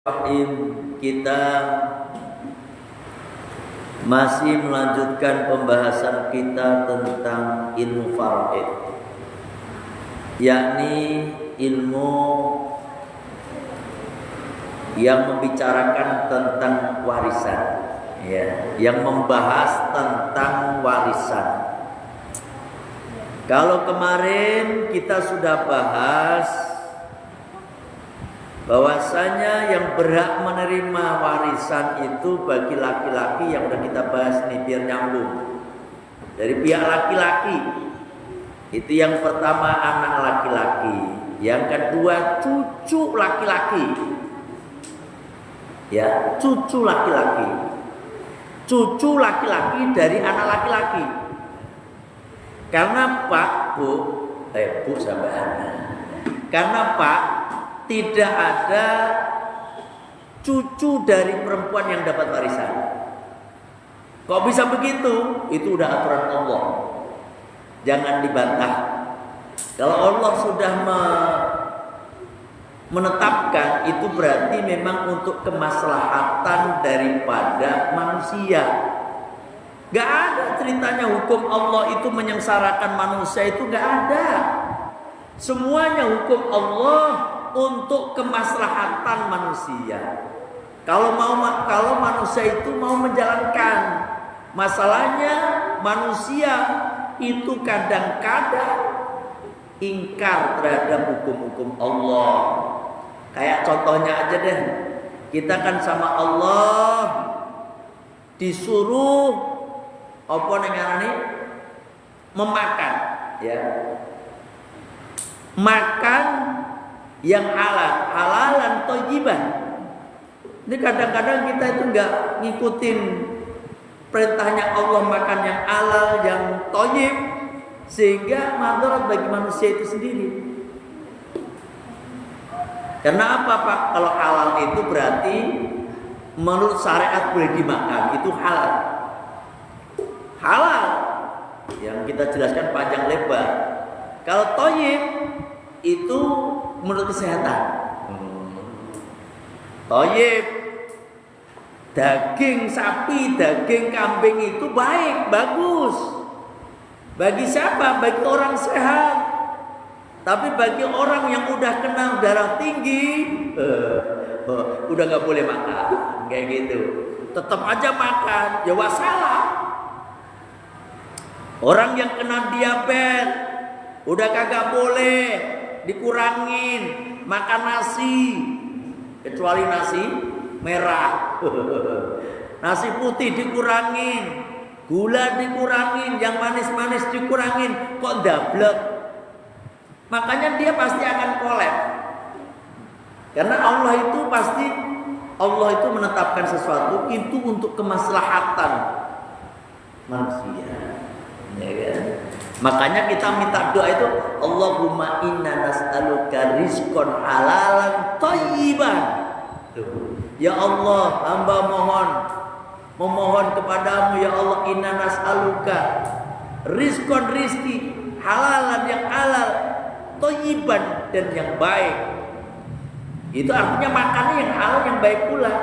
Kita masih melanjutkan pembahasan kita tentang ilmu faraid, yakni ilmu yang membicarakan tentang warisan, ya, yang membahas tentang warisan. Kalau kemarin kita sudah bahas bahwasanya yang berhak menerima warisan itu bagi laki-laki, yang udah kita bahas nih biar nyambung. Dari pihak laki-laki itu yang pertama anak laki-laki, yang kedua cucu laki-laki. Ya, cucu laki-laki. Cucu laki-laki dari anak laki-laki. Karena Pak, Bu sampai anak. Karena Pak, tidak ada cucu dari perempuan yang dapat warisan. Kok bisa begitu? Itu udah aturan Allah. Jangan dibantah. Kalau Allah sudah menetapkan, itu berarti memang untuk kemaslahatan daripada manusia. Gak ada ceritanya hukum Allah itu menyengsarakan manusia, itu gak ada. Semuanya hukum Allah untuk kemaslahatan manusia. Kalau manusia itu mau menjalankan, masalahnya manusia itu kadang-kadang ingkar terhadap hukum-hukum Allah. Kayak contohnya aja deh, kita kan sama Allah disuruh apa namanya memakan, ya, makan yang halal, halalan thayyiban. Ini kadang-kadang kita itu nggak ngikutin perintahnya Allah makan yang halal, yang thayyib, sehingga madarat bagi manusia itu sendiri. Karena apa Pak? Kalau halal itu berarti menurut syariat boleh dimakan, itu halal. Halal yang kita jelaskan panjang lebar. Kalau thayyib itu menurut kesehatan. Thayyib, daging sapi, daging kambing itu baik, bagus. Bagi siapa? Bagi orang sehat. Tapi bagi orang yang udah kena darah tinggi, udah gak boleh makan, kayak gitu. Tetap aja makan, ya wassalam. Orang yang kena diabetes, udah kagak boleh dikurangin makan nasi, kecuali nasi merah. Nasi putih dikurangin, gula dikurangin, yang manis-manis dikurangin. Kok dablek? Makanya dia pasti akan kolap. Karena Allah itu menetapkan sesuatu itu untuk kemaslahatan manusia, ya kan? Makanya kita minta doa itu, Allahumma inna nas'aluka rizqan halalan thayyiban. Ya Allah, hamba memohon kepadamu, ya Allah, inna nas'aluka rizqan, rizki halalan yang halal, thayyiban dan yang baik. Itu artinya makannya yang halal, yang baik pula.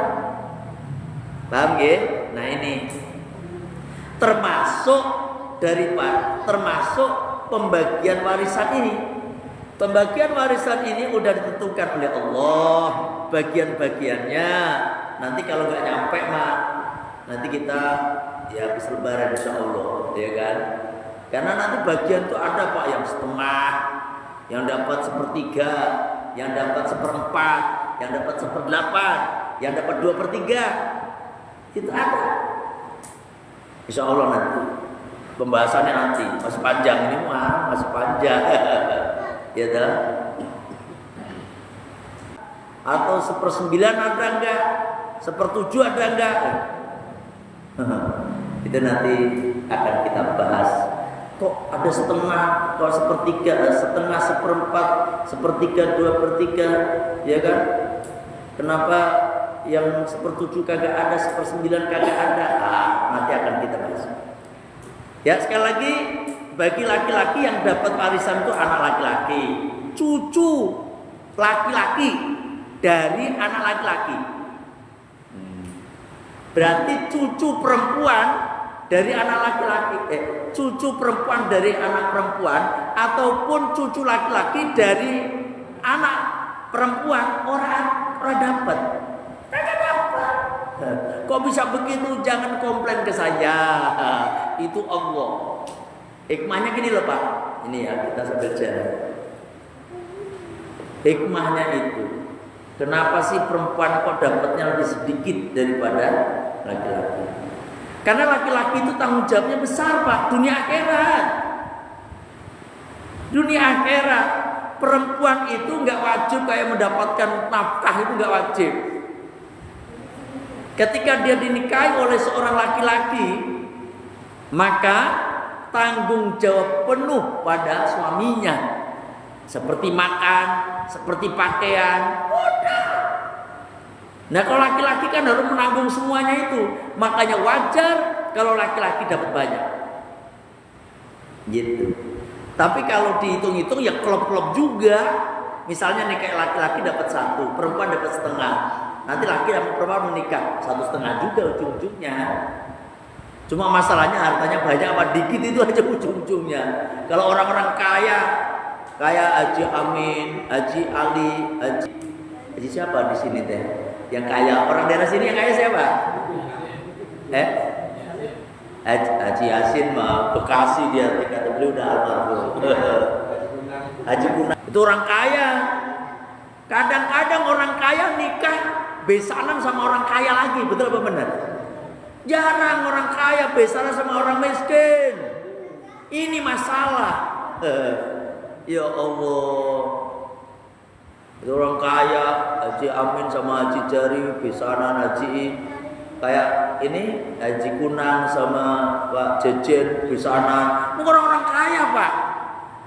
Paham ya? Nah ini termasuk pembagian warisan ini. Pembagian warisan ini udah ditentukan oleh Allah bagian-bagiannya. Nanti kalau nggak nyampe mah nanti kita ya habis lebaran insya Allah, ya kan? Karena nanti bagian tuh ada Pak yang setengah, yang dapat sepertiga, yang dapat seperempat, yang dapat seperdelapan, yang dapat 2/3. Itu ada. Insya Allah nanti pembahasannya nanti masih panjang ini mah, masih panjang. Ya dah. Atau 1/9 ada enggak? 1/7 ada enggak? Itu nanti akan kita bahas. Kok ada setengah, kok sepertiga, setengah, seperempat, 1/3, 2/3, ya kan? Kenapa yang 1/7 kagak ada, 1/9 kagak ada? Nanti akan kita bahas. Ya, sekali lagi, bagi laki-laki yang dapat warisan itu anak laki-laki, cucu laki-laki dari anak laki-laki. Berarti cucu perempuan dari anak laki-laki, cucu perempuan dari anak perempuan, ataupun cucu laki-laki dari anak perempuan, orang dapat. Kok bisa begitu? Jangan komplain ke saya. Itu Allah. Hikmahnya gini loh Pak. Ini ya, kita sambil jalan. Hikmahnya itu, kenapa sih perempuan kok dapatnya lebih sedikit daripada laki-laki? Karena laki-laki itu tanggung jawabnya besar Pak, dunia akhirat. Dunia akhirat, perempuan itu nggak wajib kayak mendapatkan nafkah, itu nggak wajib. Ketika dia dinikahi oleh seorang laki-laki, maka tanggung jawab penuh pada suaminya, seperti makan, seperti pakaian. Nah kalau laki-laki kan harus menanggung semuanya itu, makanya wajar kalau laki-laki dapat banyak. Gitu. Tapi kalau dihitung-hitung ya klop-klop juga. Misalnya nih kayak laki-laki dapat 1, perempuan dapat setengah. Nanti laki sama perempuan menikah 1,5 juga ujung-ujungnya. Cuma masalahnya hartanya banyak apa dikit itu aja ujung-ujungnya. Kalau orang-orang kaya, kayak Haji Amin, Haji Ali, Haji siapa di sini teh? Yang kaya, orang daerah sini yang kaya siapa? Haji Yasin mah Bekasi dia, kata beliau udah almarhum. Haji Kunang itu orang kaya. Kadang-kadang orang kaya nikah besanan sama orang kaya lagi, betul apa benar? Jarang orang kaya besanan sama orang miskin. Ini masalah. Ya Allah. Itu orang kaya, Haji Amin sama Haji Jari besanan, Haji kayak ini Haji Kunang sama Pak Jejen besanan. Ini orang-orang kaya Pak.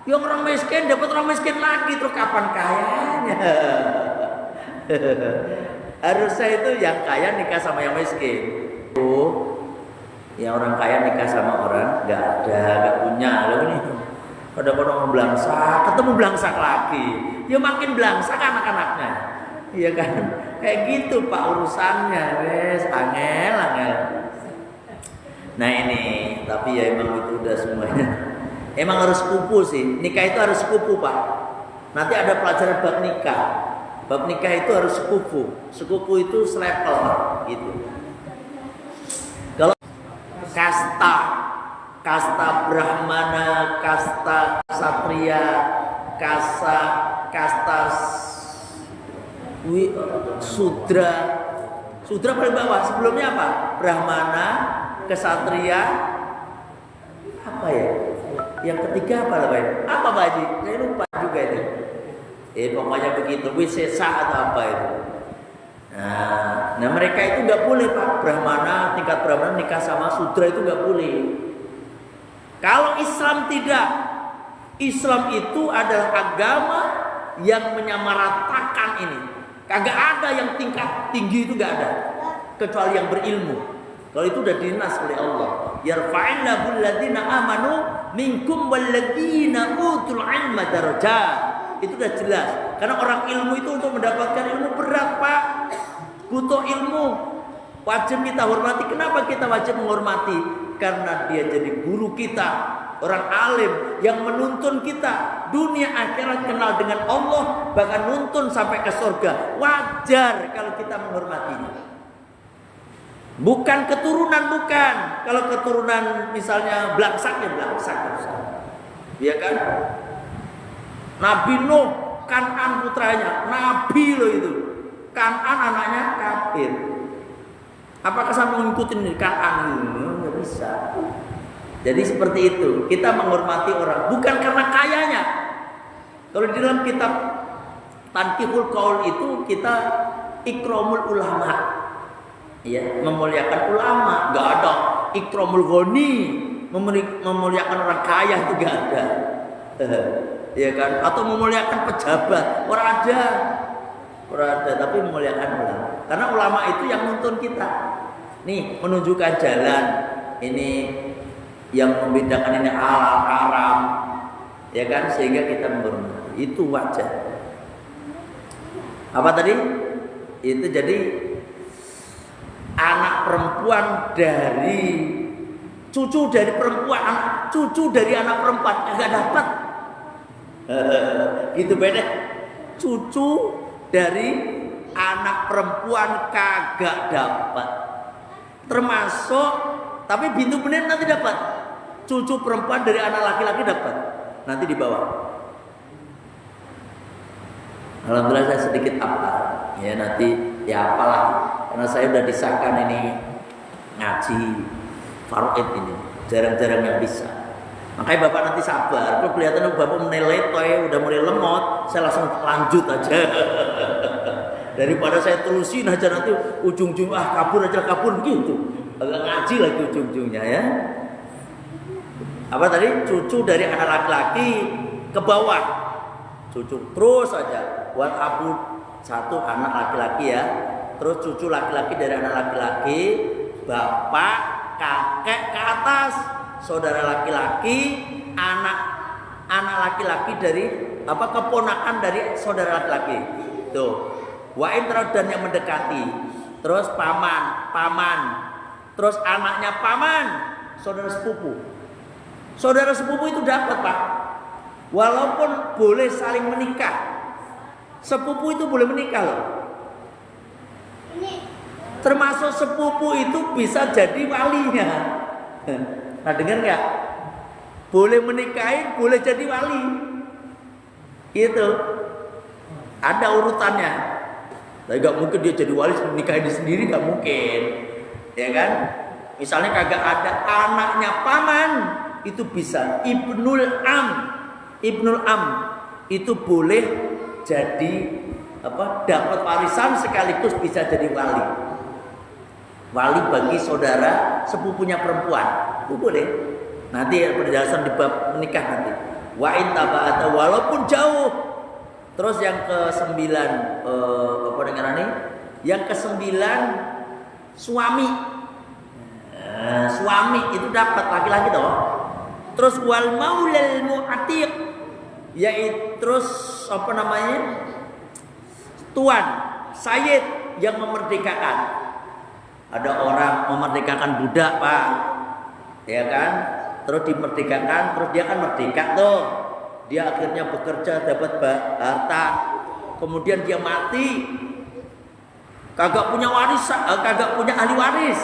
Yang orang miskin dapat orang miskin lagi, terus kapan kayanya? Harusnya itu yang kaya nikah sama yang miskin. Yang orang kaya nikah sama orang nggak punya. Lalu ini ada orang belangsak, ketemu belangsak lagi, ya makin belangsak anak-anaknya, iya kan? Kayak gitu Pak urusannya, wes angel. Nah ini, tapi ya emang itu udah semuanya. Emang harus kupu sih, nikah itu harus kupu Pak. Nanti ada pelajaran bab nikah. Bab nikah itu harus sekufu. Sekufu itu selevel gitu. Kalau kasta Brahmana, kasta Satria, kasta Sudra. Sudra paling bawah. Sebelumnya apa? Brahmana, Kesatria, apa ya? Yang ketiga apa lah Pak? Apa Pak Haji? Saya lupa juga itu. Pokoknya begitu, wisesa atau apa itu. Nah mereka itu nggak boleh Pak. Brahmana, tingkat Brahmana nikah sama Sudra itu nggak boleh. Kalau Islam tidak. Islam itu adalah agama yang menyamaratakan ini. Kagak ada yang tingkat tinggi, itu nggak ada, kecuali yang berilmu. Kalau itu udah dinas oleh Allah. Yarfa'illahu alladziina amanu minkum walladziina utul 'ilma darajat. Itu udah jelas. Karena orang ilmu itu untuk mendapatkan ilmu berat Pak. Butuh ilmu. Wajib kita hormati. Kenapa kita wajib menghormati? Karena dia jadi guru kita, orang alim yang menuntun kita dunia akhirat kenal dengan Allah, bahkan nuntun sampai ke surga. Wajar kalau kita menghormatinya. Bukan keturunan, bukan. Kalau keturunan misalnya belangsak ya belangsak. Iya kan? Nabi Nuh, Kan'an putranya, Nabi loh itu. Kan'an anaknya kafir. Apakah sama ngikutin Kan'an? Nggak bisa. Jadi seperti itu. Kita menghormati orang bukan karena kayanya. Kalau di dalam kitab Tanqihul Qaul itu kita ikramul ulama. Ya, memuliakan ulama, nggak ada ikramul ghani, memuliakan orang kaya itu nggak ada, ya kan? Atau memuliakan pejabat, orang ada, tapi memuliakan ulama. Karena ulama itu yang nuntun kita, nih menunjukkan jalan, ini yang membedakan ini halal haram, ya kan? Sehingga kita menghormati, itu wajar. Apa tadi? Itu jadi anak perempuan dari cucu dari perempuan, cucu dari anak perempuan enggak dapat. Gitu beda. Cucu dari anak perempuan kagak dapat. Termasuk tapi bintu bener nanti dapat. Cucu perempuan dari anak laki-laki dapat. Nanti di bawah. Alhamdulillah saya sedikit hafal. Ya nanti ya apalah. Karena saya udah disahkan ini ngaji faraid ini. Jarang-jarang yang bisa. Makanya Bapak nanti sabar. Kalau kelihatan Bapak menilai udah mulai lemot, saya langsung lanjut aja. Daripada saya terusin aja nanti ujung-ujung kabur gitu. Agak ngaji lagi ujung-ujungnya ya. Apa tadi? Cucu dari anak laki-laki ke bawah. Cucu terus aja. Buat abu satu anak laki-laki ya. Terus cucu laki-laki dari anak laki-laki, bapak, kakek ke atas, saudara laki-laki, anak laki-laki dari keponakan dari saudara laki-laki. Tuh. Wain dan yang mendekati. Terus paman. Terus anaknya paman, saudara sepupu. Saudara sepupu itu dapat, Pak. Walaupun boleh saling menikah. Sepupu itu boleh menikah loh. Termasuk sepupu itu bisa jadi walinya. Nah, dengar nggak? Boleh menikahin, boleh jadi wali. Gitu. Ada urutannya. Tapi nggak mungkin dia jadi wali nikahin dia sendiri, nggak mungkin. Ya kan? Misalnya kagak ada anaknya paman, itu bisa. Ibnul Am itu boleh jadi dapat warisan sekaligus bisa jadi wali. Wali bagi saudara sepupunya perempuan. Itu boleh. Nanti penjelasan di bab menikah nanti. Wa in taba'ata walaupun jauh. Terus yang ke-9 Yang ke-9 suami. Suami itu dapat laki-laki toh. Terus wal maulal mu'atiq, yaitu terus tuan, sayyid yang memerdekakan. Ada orang memerdekakan budak, Pak. Ya kan? Terus dimerdekakan, terus dia kan merdeka tuh. Dia akhirnya bekerja, dapat harta. Kemudian dia mati. Kagak punya warisan, kagak punya ahli waris.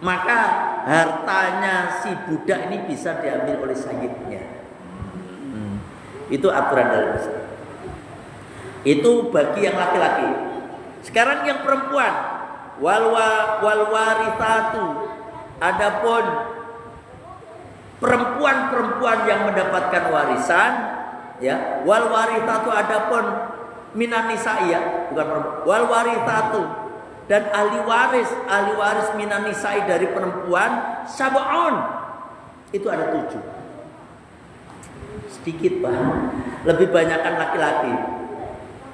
Maka hartanya si budak ini bisa diambil oleh sayyidnya. Itu aturan dalam Islam. Itu bagi yang laki-laki. Sekarang yang perempuan. Wal warithatu. Adapun perempuan-perempuan yang mendapatkan warisan, ya. Wal warithatu adapun minan nisa'i, ya, bukan perempuan. Wal warithatu dan ahli waris minan nisa'i dari perempuan sab'un. Itu ada 7. Sedikit, Pak. Lebih banyakkan laki-laki.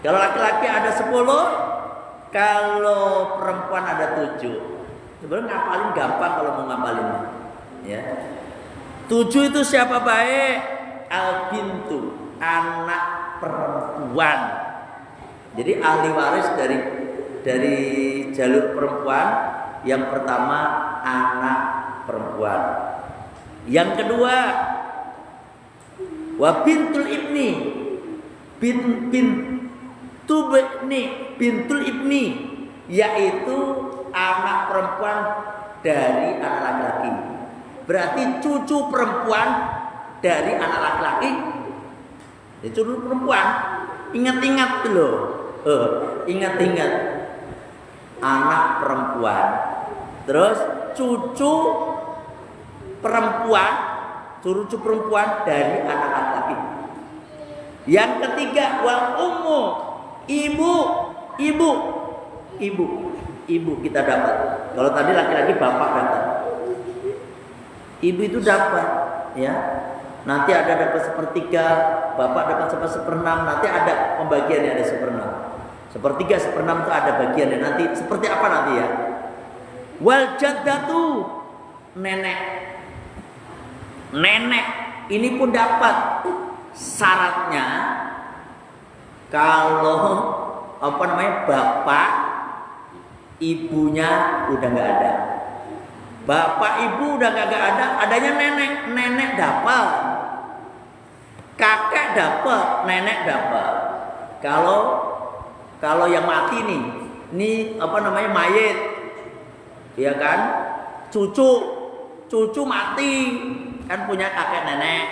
Kalau laki-laki ada 10, kalau perempuan ada 7. Sebenarnya ngapalin gampang kalau mau ngapalin. Ya. 7 itu siapa baik? Al-bintu, anak perempuan. Jadi ahli waris dari jalur perempuan, yang pertama anak perempuan. Yang kedua wa bintul ibni, bintul ibni, yaitu anak perempuan dari anak laki-laki. Berarti cucu perempuan dari anak laki-laki. Ya, cucu perempuan. Ingat-ingat dulu. Ingat-ingat. Anak perempuan. Terus cucu perempuan dari anak laki-laki. Yang ketiga wal ummu, ibu kita dapat. Kalau tadi laki-laki bapak dapat. Ibu itu dapat, ya. Nanti ada dapat 1/3, bapak dapat 1/6. Nanti ada pembagiannya, ada 1/6. 1/3, 1/6 itu ada bagiannya. Nanti seperti apa nanti ya? Wal jaddatu, nenek ini pun dapat. Syaratnya kalau bapak ibunya udah nggak ada, bapak ibu udah nggak ada, adanya nenek dapat, kakek dapat, nenek dapat. Kalau yang mati nih, ini apa namanya, mayit, ya kan, cucu mati kan punya kakek nenek.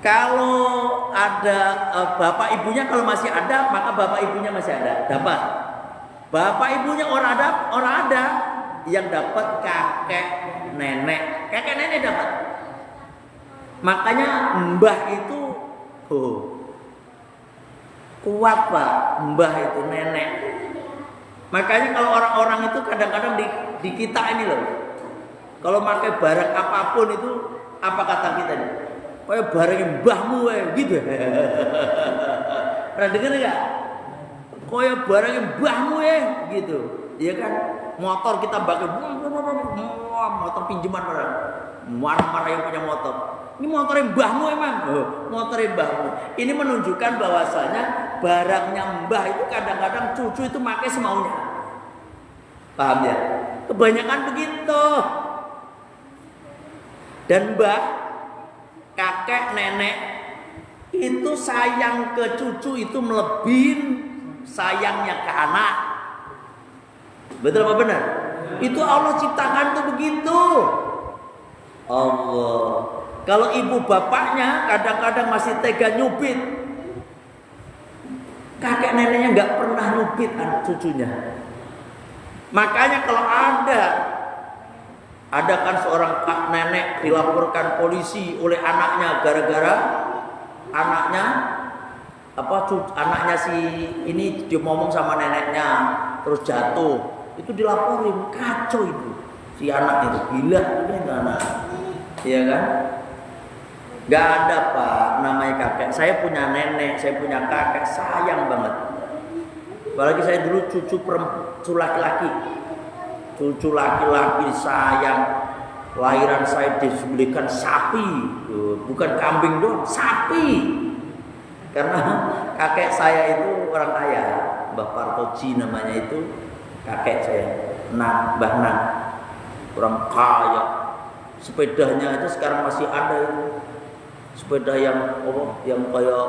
Kalau ada bapak ibunya, kalau masih ada maka bapak ibunya masih ada, dapat. Bapak ibunya orang ada, yang dapat kakek nenek dapat. Makanya mbah itu kuat Pak, mbah itu nenek. Makanya kalau orang-orang itu kadang-kadang di kita ini loh, kalau pakai barang apapun itu apa kata kita nih? Kayak barangnya mbahmu gitu. Pernah dengar enggak? Kayak barangnya mbahmu gitu. Iya kan? Motor kita pakai motor pinjaman orang. Marah-marah yang punya motor. Ini motornya mbahmu emang. Motornya mbahmu. Ini menunjukkan bahwasanya barangnya mbah itu kadang-kadang cucu itu pakai semaunya. Paham ya? Kebanyakan begitu. Dan mbah, kakek, nenek itu sayang ke cucu itu melebihi sayangnya ke anak. Betul apa benar? Itu Allah ciptakan tuh begitu. Allah. Kalau ibu bapaknya kadang-kadang masih tega nyubit, kakek neneknya nggak pernah nyubit anak cucunya. Makanya kalau ada kan seorang kak nenek dilaporkan polisi oleh anaknya gara-gara anaknya anaknya si ini dia ngomong sama neneknya terus jatuh, itu dilaporin, kacau itu si anak itu, gila ini anak, iya kan? Gak ada Pak namanya kakek. Saya punya nenek, saya punya kakek, sayang banget. Apalagi saya dulu cucu laki-laki. Cucu laki-laki sayang. Lahiran saya disembelihkan sapi, bukan kambing doang, sapi. Karena kakek saya itu orang kaya, Mbah Partoji namanya itu kakek saya, Mbah Nang, orang kaya. Sepedanya aja sekarang masih ada itu. Sepeda yang kayak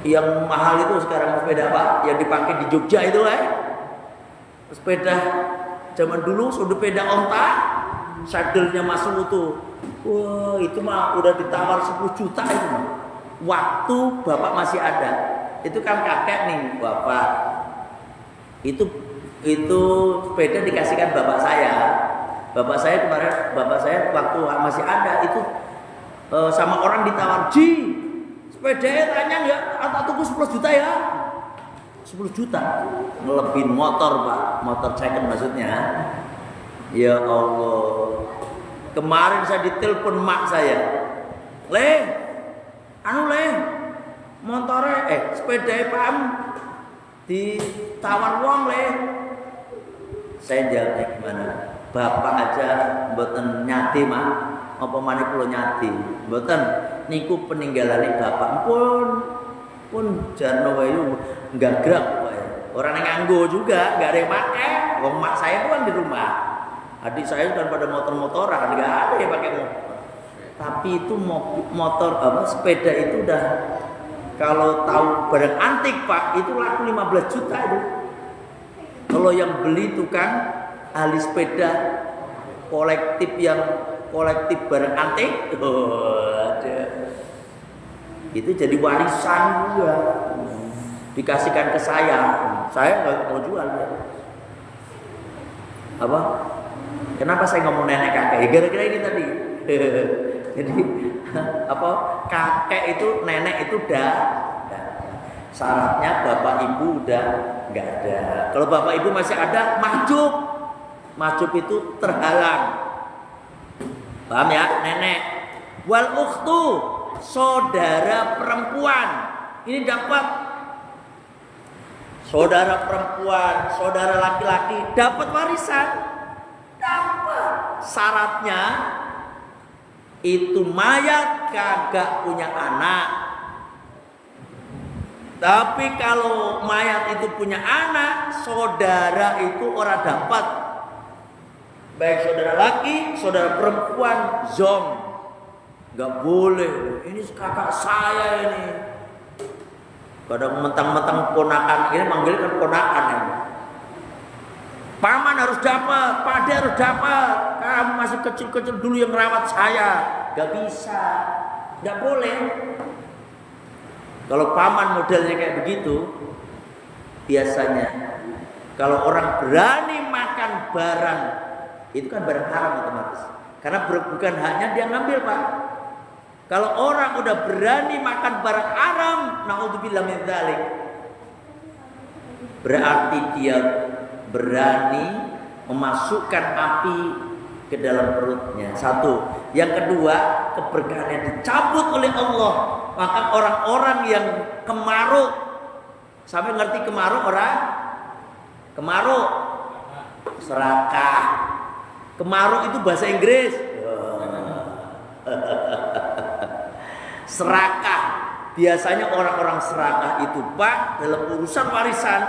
yang mahal itu sekarang sepeda apa? Yang dipakai di Jogja itu sepeda zaman dulu sudah sepeda onta, sadelnya masuk itu. Wah, itu mah udah ditawar 10 juta itu mah. Waktu bapak masih ada. Itu kan kakek nih, bapak. Itu sepeda dikasihkan bapak saya. Bapak saya waktu masih ada itu sama orang ditawar, "Ji, sepedanya tanya enggak? Atau tunggu 10 juta ya?" 10 juta. Ngelebihin motor, Pak. Motor second maksudnya. Ya Allah. Kemarin saya ditelepon mak saya. Motornya sepedanya Pak Am ditawar wong, Saya jawabnya gimana? Bapak aja mboten nyati mah, apa maneh kula nyati. Mboten niku peninggalane bapak pun jarno wae nggagrag wae. Ora nang nganggo juga, enggak ada yang pakai. Wong mak saya itu kan di rumah. Adik saya kan pada motor-motoran, enggak ada yang pakai motor. Tapi itu motor sepeda itu udah, kalau tahu barang antik Pak, itu laku 15 juta itu. Kalau yang beli itu kan ahli sepeda kolektif barang antik, ada. Itu jadi warisan juga, dikasihkan ke saya nggak mau jual ya. Apa? Kenapa saya ngomong nenek kakek? Gara-gara ini tadi. Jadi kakek itu, nenek itu udah. Syaratnya bapak ibu udah nggak ada. Kalau bapak ibu masih ada, mahjub itu terhalang. Paham ya, nenek? Wal ukhtu, saudara perempuan. Ini dapat saudara perempuan, saudara laki-laki dapat warisan. Dapat. Syaratnya itu mayat kagak punya anak. Tapi kalau mayat itu punya anak, saudara itu orang dapat. Baik saudara laki, saudara perempuan, zong. Gak boleh. Ini kakak saya ini. Kadang mentang-mentang ponakan, ini manggilkan ponakan ya. Paman harus dapat, pade harus dapat. Kamu masih kecil-kecil dulu yang merawat saya. Gak bisa, gak boleh. Kalau paman modelnya kayak begitu, biasanya kalau orang berani makan barang, itu kan barang haram otomatis. Karena bukan hanya dia ngambil, Pak. Kalau orang udah berani makan barang haram, naudzubillah min dzalik, berarti dia berani memasukkan api ke dalam perutnya. Satu. Yang kedua, keberkahannya dicabut oleh Allah. Maka orang-orang yang kemaruk, sampai ngerti kemaruk orang? Kemaruk, serakah. Kemaruk itu bahasa Inggris. Serakah. Biasanya orang-orang serakah itu, Pak, dalam urusan warisan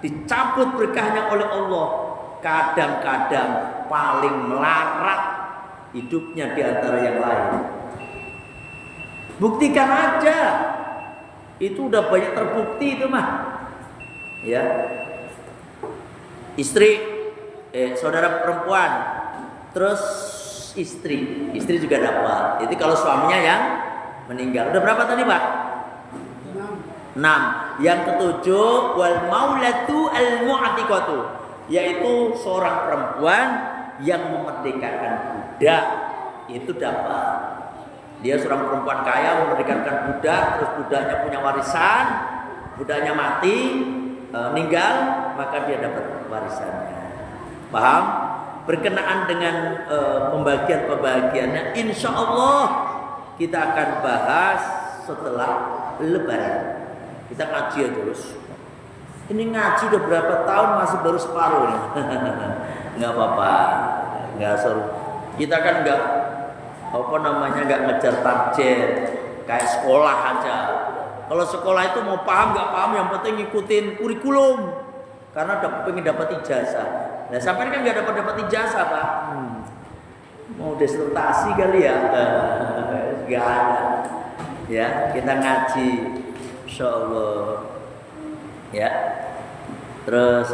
dicabut berkahnya oleh Allah. Kadang-kadang paling melarat hidupnya di antara yang lain. Buktikan aja. Itu udah banyak terbukti itu mah. Ya. Istri, saudara perempuan, terus istri juga dapat. Itu kalau suaminya yang meninggal. Udah berapa tadi, Pak? 6. Yang ketujuh, wal maulatu al mu'atiqatu, yaitu seorang perempuan yang memerdekakan budak, itu dapat. Dia seorang perempuan kaya memerdekakan budak, terus budaknya punya warisan, budaknya mati, meninggal, maka dia dapat warisannya. Paham? Berkenaan dengan pembagian-pembagiannya, insya Allah kita akan bahas setelah Lebaran. Kita ngaji aja terus. Ini ngaji udah berapa tahun masih baru separuh nih. Nggak apa-apa, nggak seru. Kita kan nggak ngejar target kayak sekolah aja. Kalau sekolah itu mau paham nggak paham, yang penting ngikutin kurikulum. Karena pengen dapat ijazah. Nah sampai kan nggak dapat ijazah, Pak. Mau disertasi kali ya? Nggak ada. Ya kita ngaji, insya Allah. Ya. Terus